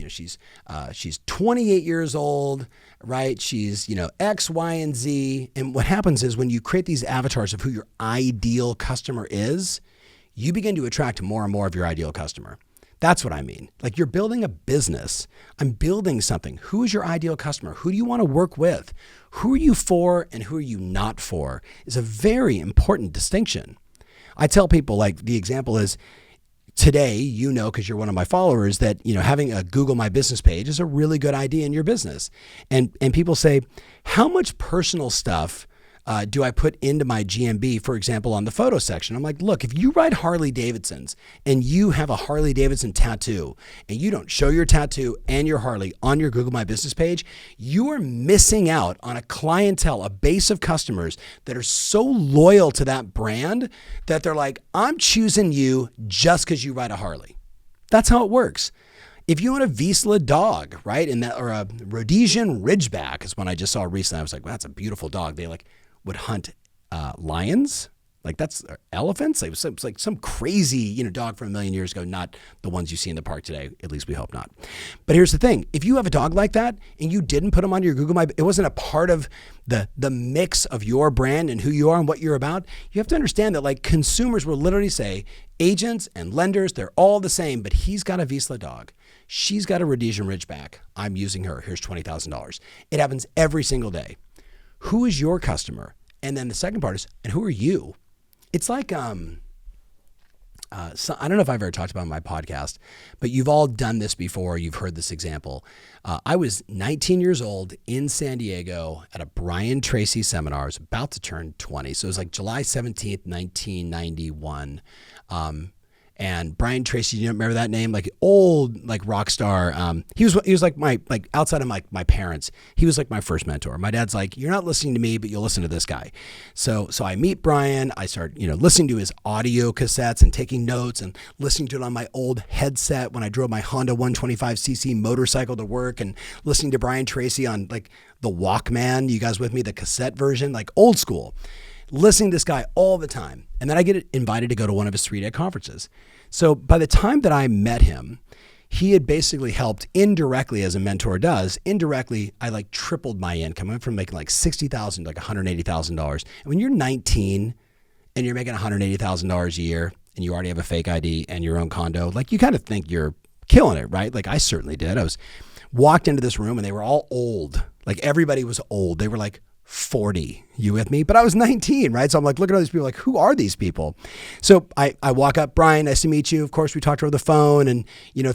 She's 28 years old, right? She's, X, Y, and Z. And what happens is when you create these avatars of who your ideal customer is, you begin to attract more and more of your ideal customer. That's what I mean. Like you're building a business. I'm building something. Who is your ideal customer? Who do you want to work with? Who are you for and who are you not for is a very important distinction. I tell people, like, the example is today, because you're one of my followers, that, having a Google My Business page is a really good idea in your business. And people say, how much personal stuff do I put into my GMB, for example, on the photo section? I'm like, look, if you ride Harley Davidsons and you have a Harley Davidson tattoo and you don't show your tattoo and your Harley on your Google My Business page, you are missing out on a clientele, a base of customers that are so loyal to that brand that they're like, I'm choosing you just because you ride a Harley. That's how it works. If you want a Vizsla dog, right, or a Rhodesian Ridgeback is one I just saw recently. I was like, well, that's a beautiful dog. They would hunt lions, that's elephants. It was like some crazy, dog from a million years ago, not the ones you see in the park today. At least we hope not. But here's the thing: if you have a dog like that and you didn't put them on your Google it wasn't a part of the mix of your brand and who you are and what you're about. You have to understand that consumers will literally say, agents and lenders, they're all the same. But he's got a Vizsla dog. She's got a Rhodesian Ridgeback. I'm using her. Here's $20,000. It happens every single day. Who is your customer? And then the second part is, and who are you? It's like, I don't know if I've ever talked about it on my podcast, but you've all done this before. You've heard this example. I was 19 years old in San Diego at a Brian Tracy seminar. I was about to turn 20. So it was July 17th, 1991. And Brian Tracy, you remember that name? Old rock star. He was like my outside of my parents, he was like my first mentor. My dad's like, you're not listening to me, but you'll listen to this guy. So I meet Brian. I start listening to his audio cassettes and taking notes and listening to it on my old headset when I drove my Honda 125cc motorcycle to work, and listening to Brian Tracy on the Walkman. You guys with me? The cassette version, old school. Listening to this guy all the time. And then I get invited to go to one of his 3-day conferences. So by the time that I met him, he had basically helped indirectly, as a mentor does. Indirectly, I tripled my income. I went from making $60,000 to $180,000. And when you're 19 and you're making $180,000 a year and you already have a fake ID and your own condo, you kind of think you're killing it, right? I certainly did. I walked into this room and they were all old. Everybody was old. They were 40, you with me? But I was 19, right? So I'm looking at all these people, who are these people? So I walk up, Brian, nice to meet you. Of course, we talked over the phone and,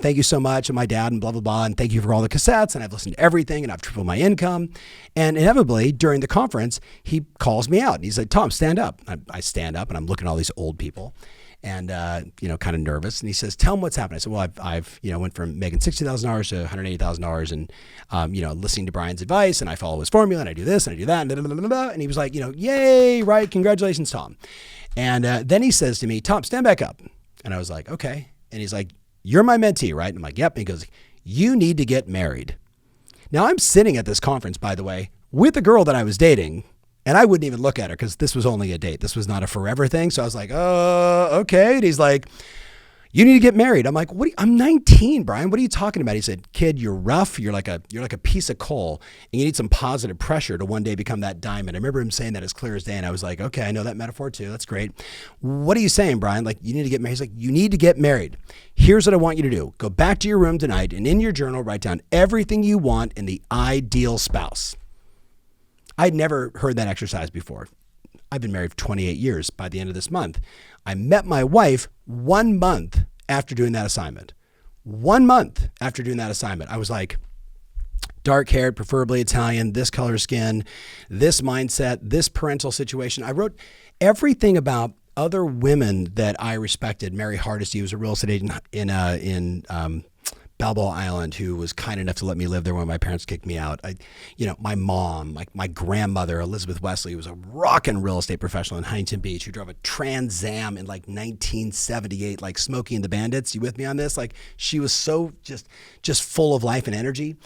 thank you so much. And my dad and blah, blah, blah. And thank you for all the cassettes. And I've listened to everything and I've tripled my income. And inevitably during the conference, he calls me out and he's like, Tom, stand up. I stand up and I'm looking at all these old people and, kind of nervous. And he says, tell him what's happening. I said, well, I've went from making $60,000 to $180,000 and, listening to Brian's advice, and I follow his formula and I do this and I do that. And, blah, blah, blah, blah. And he was like, yay, right. Congratulations, Tom. And then he says to me, Tom, stand back up. And I was like, okay. And he's like, you're my mentee, right? And I'm like, yep. And he goes, you need to get married. Now I'm sitting at this conference, by the way, with a girl that I was dating. And I wouldn't even look at her because this was only a date. This was not a forever thing. So I was like, okay. And he's like, you need to get married. I'm like, I'm 19, Brian. What are you talking about? He said, kid, you're rough. You're like a piece of coal and you need some positive pressure to one day become that diamond. I remember him saying that as clear as day. And I was like, okay, I know that metaphor too. That's great. What are you saying, Brian? You need to get married. He's like, you need to get married. Here's what I want you to do. Go back to your room tonight and in your journal, write down everything you want in the ideal spouse. I'd never heard that exercise before. I've been married for 28 years by the end of this month. I met my wife 1 month after doing that assignment. 1 month after doing that assignment. I was like, dark haired, preferably Italian, this color skin, this mindset, this parental situation. I wrote everything about other women that I respected. Mary Hardesty was a real estate agent in Balboa Island, who was kind enough to let me live there when my parents kicked me out. My mom, my grandmother, Elizabeth Wesley, was a rockin' real estate professional in Huntington Beach who drove a Trans Am in 1978, Smokey and the Bandits. You with me on this? She was so just full of life and energy.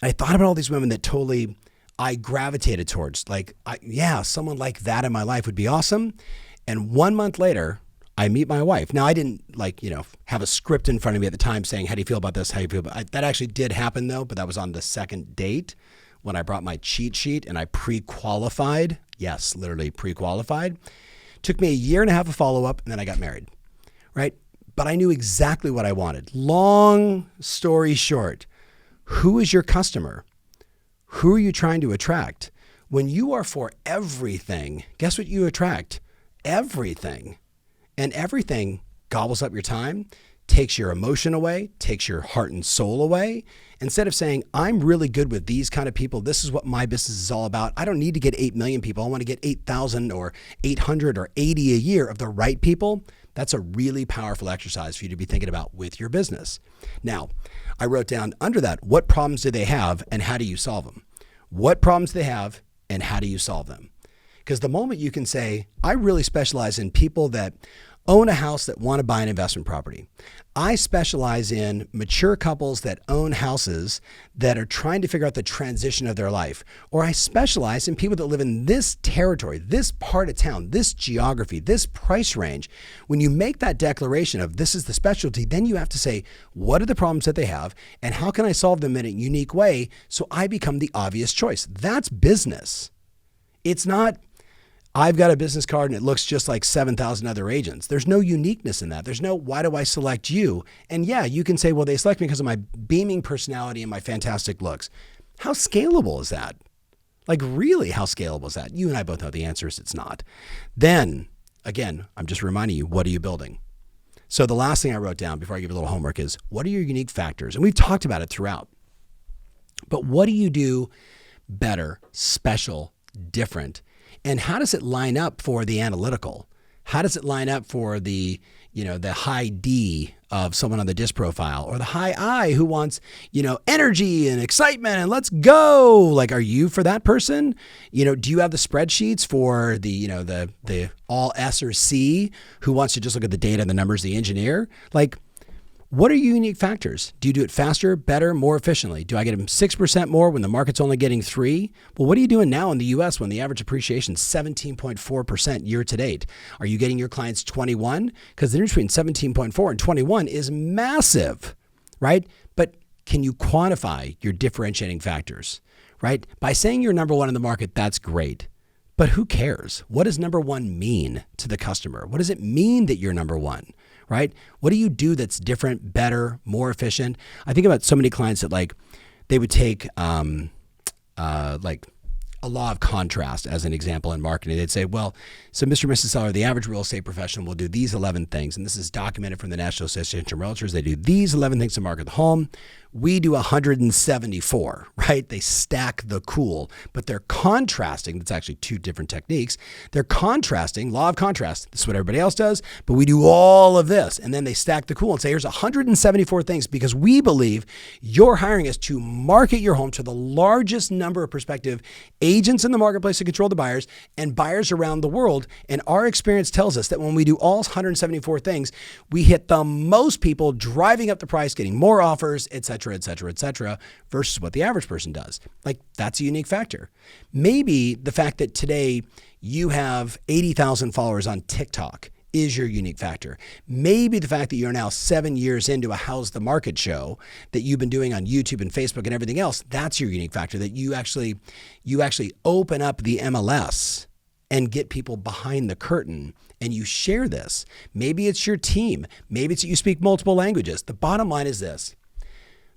And I thought about all these women that totally I gravitated towards. Someone like that in my life would be awesome. And 1 month later, I meet my wife. Now, I didn't have a script in front of me at the time saying, how do you feel about this? How do you feel about that? That actually did happen though, but that was on the second date when I brought my cheat sheet and I pre-qualified. Yes, literally pre-qualified. Took me a year and a half of follow-up and then I got married, right? But I knew exactly what I wanted. Long story short, who is your customer? Who are you trying to attract? When you are for everything, guess what you attract? Everything. And everything gobbles up your time, takes your emotion away, takes your heart and soul away. Instead of saying, I'm really good with these kind of people, this is what my business is all about. I don't need to get 8 million people. I want to get 8,000 or 800 or 80 a year of the right people. That's a really powerful exercise for you to be thinking about with your business. Now, I wrote down under that, what problems do they have and how do you solve them? What problems do they have and how do you solve them? Because the moment you can say, I really specialize in people that own a house that want to buy an investment property. I specialize in mature couples that own houses that are trying to figure out the transition of their life. Or I specialize in people that live in this territory, this part of town, this geography, this price range. When you make that declaration of this is the specialty, then you have to say, what are the problems that they have and how can I solve them in a unique way so I become the obvious choice? That's business. It's not, I've got a business card and it looks just like 7,000 other agents. There's no uniqueness in that. There's no, why do I select you? And yeah, you can say, well, they select me because of my beaming personality and my fantastic looks. How scalable is that? Like really, how scalable is that? You and I both know the answer is it's not. Then again, I'm just reminding you, what are you building? So the last thing I wrote down before I give you a little homework is, what are your unique factors? And we've talked about it throughout, but what do you do better, special, different? And how does it line up for the analytical? How does it line up for the high D of someone on the DISC profile or the high I who wants, energy and excitement and let's go? Like, are you for that person? Do you have the spreadsheets for the all S or C who wants to just look at the data and the numbers, the engineer? Like, what are your unique factors? Do you do it faster, better, more efficiently? Do I get them 6% more when the market's only getting 3%? Well, what are you doing now in the US when the average appreciation is 17.4% year to date? Are you getting your clients 21? Because the difference between 17.4 and 21 is massive, right? But can you quantify your differentiating factors, right? By saying you're number one in the market, that's great. But who cares? What does number one mean to the customer? What does it mean that you're number one? Right? What do you do that's different, better, more efficient? I think about so many clients that they would take a law of contrast as an example in marketing. They'd say, well, so Mr. and Mrs. Seller, the average real estate professional will do these 11 things. And this is documented from the National Association of Realtors. They do these 11 things to market the home. We do 174, right? They stack the cool, but they're contrasting. That's actually two different techniques. They're contrasting, law of contrast. This is what everybody else does, but we do all of this. And then they stack the cool and say, here's 174 things because we believe you're hiring us to market your home to the largest number of prospective agents in the marketplace to control the buyers and buyers around the world. And our experience tells us that when we do all 174 things, we hit the most people driving up the price, getting more offers, et cetera, versus what the average person does. Like, that's a unique factor. Maybe the fact that today you have 80,000 followers on TikTok is your unique factor. Maybe the fact that you're now 7 years into a How's the Market show that you've been doing on YouTube and Facebook and everything else, that's your unique factor, that you actually open up the MLS and get people behind the curtain and you share this. Maybe it's your team. Maybe it's that you speak multiple languages. The bottom line is this.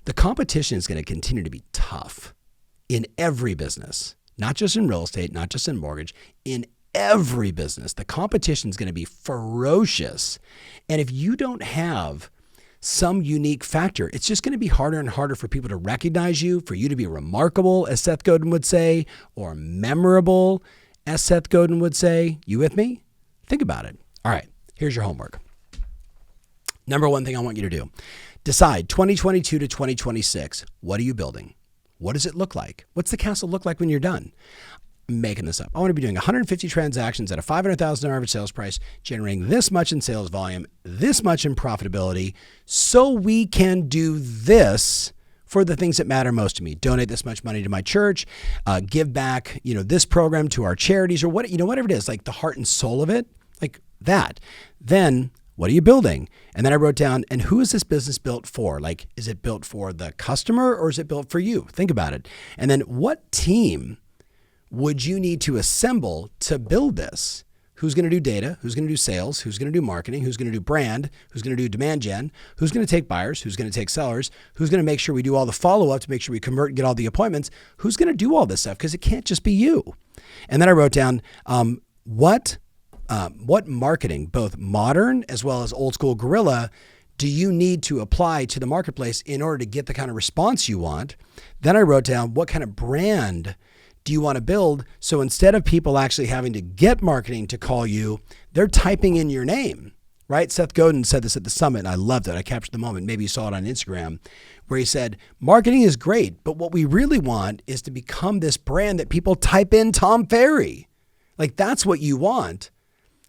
The competition is going to continue to be tough in every business, not just in real estate, not just in mortgage, in every business. The competition is going to be ferocious. And if you don't have some unique factor, it's just going to be harder and harder for people to recognize you, for you to be remarkable, as Seth Godin would say, or memorable, as Seth Godin would say. You with me? Think about it. All right, here's your homework. Number one thing I want you to do. Decide 2022 to 2026. What are you building? What does it look like? What's the castle look like when you're done? I'm making this up. I want to be doing 150 transactions at a $500,000 average sales price, generating this much in sales volume, this much in profitability, so we can do this for the things that matter most to me. Donate this much money to my church, give back, this program to our charities, or whatever it is, like the heart and soul of it, like that. Then what are you building? And then I wrote down, and who is this business built for? Like, is it built for the customer or is it built for you? Think about it. And then what team would you need to assemble to build this? Who's going to do data? Who's going to do sales? Who's going to do marketing? Who's going to do brand? Who's going to do demand gen? Who's going to take buyers? Who's going to take sellers? Who's going to make sure we do all the follow-up to make sure we convert and get all the appointments? Who's going to do all this stuff? Because it can't just be you. And then I wrote down, what marketing, both modern as well as old school guerrilla, do you need to apply to the marketplace in order to get the kind of response you want? Then I wrote down, what kind of brand do you want to build? So instead of people actually having to get marketing to call you, they're typing in your name, right? Seth Godin said this at the summit, and I loved it. I captured the moment. Maybe you saw it on Instagram, where he said, marketing is great, but what we really want is to become this brand that people type in Tom Ferry. Like, that's what you want.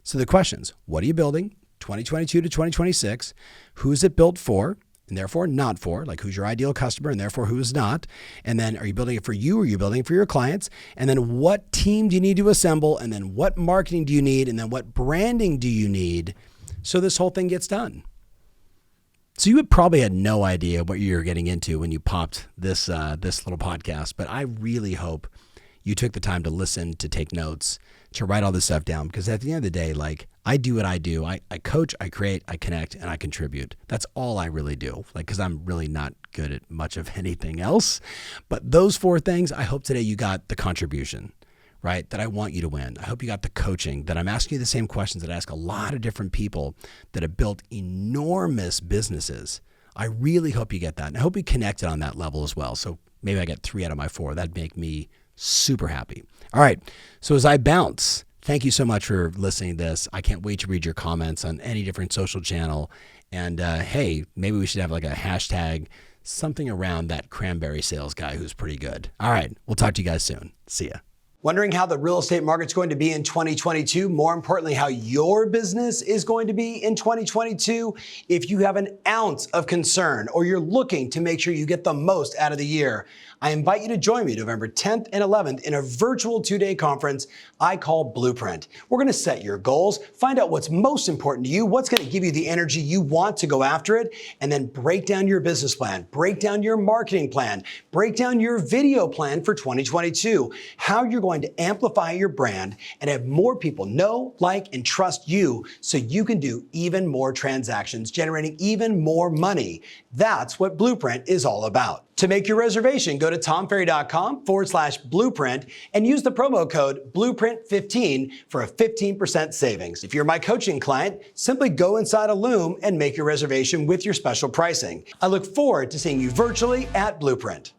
So the questions, what are you building? 2022 to 2026, who's it built for? And therefore not for, like who's your ideal customer and therefore who is not. And then are you building it for you or are you building it for your clients? And then what team do you need to assemble? And then what marketing do you need? And then what branding do you need so this whole thing gets done? So you probably had no idea what you were getting into when you popped this little podcast, but I really hope you took the time to listen, to take notes, to write all this stuff down, because at the end of the day, like, I do what I do. I coach, I create, I connect, and I contribute. That's all I really do, like, because I'm really not good at much of anything else. But those four things, I hope today you got the contribution, right, that I want you to win. I hope you got the coaching, that I'm asking you the same questions that I ask a lot of different people that have built enormous businesses. I really hope you get that. And I hope we connected on that level as well. So maybe I get 3 out of my 4. That'd make me super happy. All right. So as I bounce, thank you so much for listening to this. I can't wait to read your comments on any different social channel. And hey, maybe we should have like a hashtag, something around that cranberry sales guy who's pretty good. All right. We'll talk to you guys soon. See ya. Wondering how the real estate market's going to be in 2022? More importantly, how your business is going to be in 2022? If you have an ounce of concern or you're looking to make sure you get the most out of the year, I invite you to join me November 10th and 11th in a virtual 2-day conference I call Blueprint. We're going to set your goals, find out what's most important to you, what's going to give you the energy you want to go after it, and then break down your business plan, break down your marketing plan, break down your video plan for 2022, how you're going to amplify your brand and have more people know, like, and trust you so you can do even more transactions, generating even more money. That's what Blueprint is all about. To make your reservation, go to tomferry.com/blueprint and use the promo code Blueprint15 for a 15% savings. If you're my coaching client, simply go inside a Loom and make your reservation with your special pricing. I look forward to seeing you virtually at Blueprint.